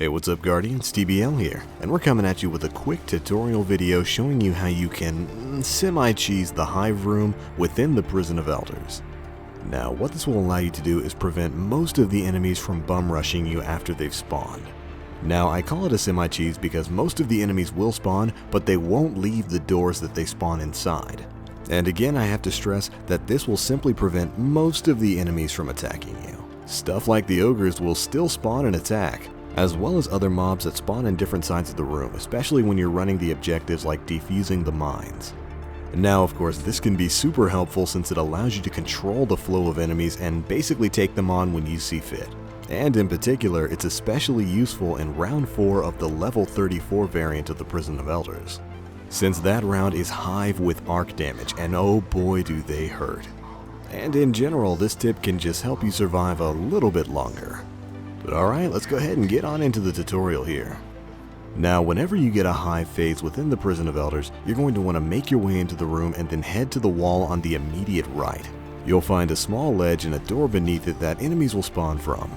Hey, what's up Guardians, TBL here, and we're coming at you with a quick tutorial video showing you how you can semi-cheese the Hive Room within the Prison of Elders. Now, what this will allow you to do is prevent most of the enemies from bum rushing you after they've spawned. Now, I call it a semi-cheese because most of the enemies will spawn, but they won't leave the doors that they spawn inside. And again, I have to stress that this will simply prevent most of the enemies from attacking you. Stuff like the ogres will still spawn and attack, as well as other mobs that spawn in different sides of the room, especially when you're running the objectives like defusing the mines. Now, of course, this can be super helpful since it allows you to control the flow of enemies and basically take them on when you see fit. And in particular, it's especially useful in round 4 of the level 34 variant of the Prison of Elders, since that round is Hive with arc damage, and oh boy do they hurt. And in general, this tip can just help you survive a little bit longer. But alright, let's go ahead and get on into the tutorial here. Now, whenever you get a Hive phase within the Prison of Elders, you're going to want to make your way into the room and then head to the wall on the immediate right. You'll find a small ledge and a door beneath it that enemies will spawn from.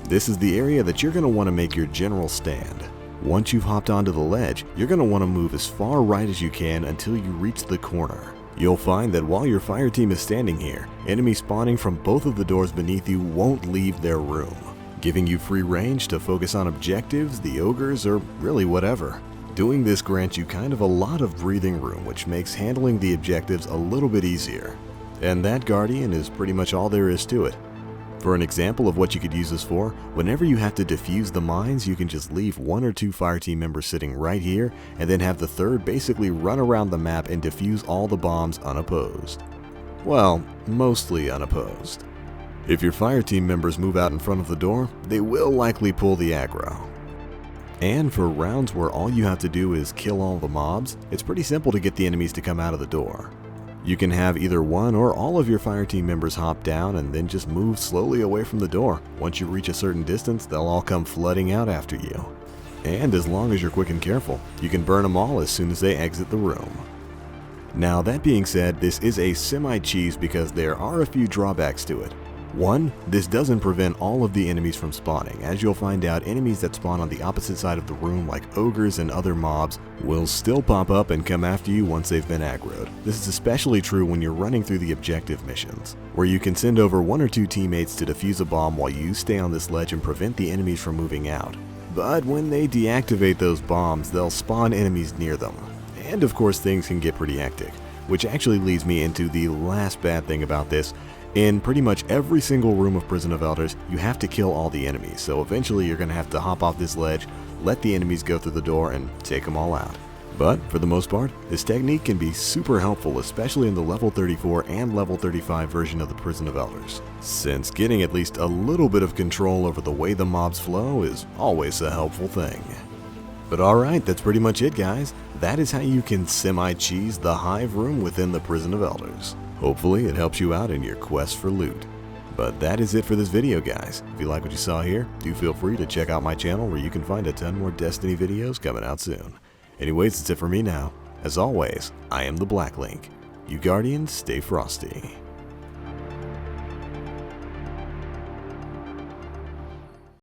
This is the area that you're going to want to make your general stand. Once you've hopped onto the ledge, you're going to want to move as far right as you can until you reach the corner. You'll find that while your fire team is standing here, enemies spawning from both of the doors beneath you won't leave their room, giving you free range to focus on objectives, the ogres, or really whatever. Doing this grants you kind of a lot of breathing room, which makes handling the objectives a little bit easier. And that, Guardian, is pretty much all there is to it. For an example of what you could use this for, whenever you have to defuse the mines, you can just leave 1 or 2 fire team members sitting right here, and then have the third basically run around the map and defuse all the bombs unopposed. Well, mostly unopposed. If your fire team members move out in front of the door, they will likely pull the aggro. And for rounds where all you have to do is kill all the mobs, it's pretty simple to get the enemies to come out of the door. You can have either one or all of your fire team members hop down and then just move slowly away from the door. Once you reach a certain distance, they'll all come flooding out after you. And as long as you're quick and careful, you can burn them all as soon as they exit the room. Now, that being said, this is a semi-cheese because there are a few drawbacks to it. 1, this doesn't prevent all of the enemies from spawning. As you'll find out, enemies that spawn on the opposite side of the room, like ogres and other mobs, will still pop up and come after you once they've been aggroed. This is especially true when you're running through the objective missions, where you can send over 1 or 2 teammates to defuse a bomb while you stay on this ledge and prevent the enemies from moving out. But when they deactivate those bombs, they'll spawn enemies near them. And of course, things can get pretty hectic, which actually leads me into the last bad thing about this. In pretty much every single room of Prison of Elders, you have to kill all the enemies, so eventually you're going to have to hop off this ledge, let the enemies go through the door, and take them all out. But for the most part, this technique can be super helpful, especially in the level 34 and level 35 version of the Prison of Elders, since getting at least a little bit of control over the way the mobs flow is always a helpful thing. But alright, that's pretty much it, guys. That is how you can semi-cheese the Hive Room within the Prison of Elders. Hopefully it helps you out in your quest for loot. But that is it for this video, guys. If you like what you saw here, do feel free to check out my channel where you can find a ton more Destiny videos coming out soon. Anyways, that's it for me now. As always, I am the Black Link. You Guardians, stay frosty.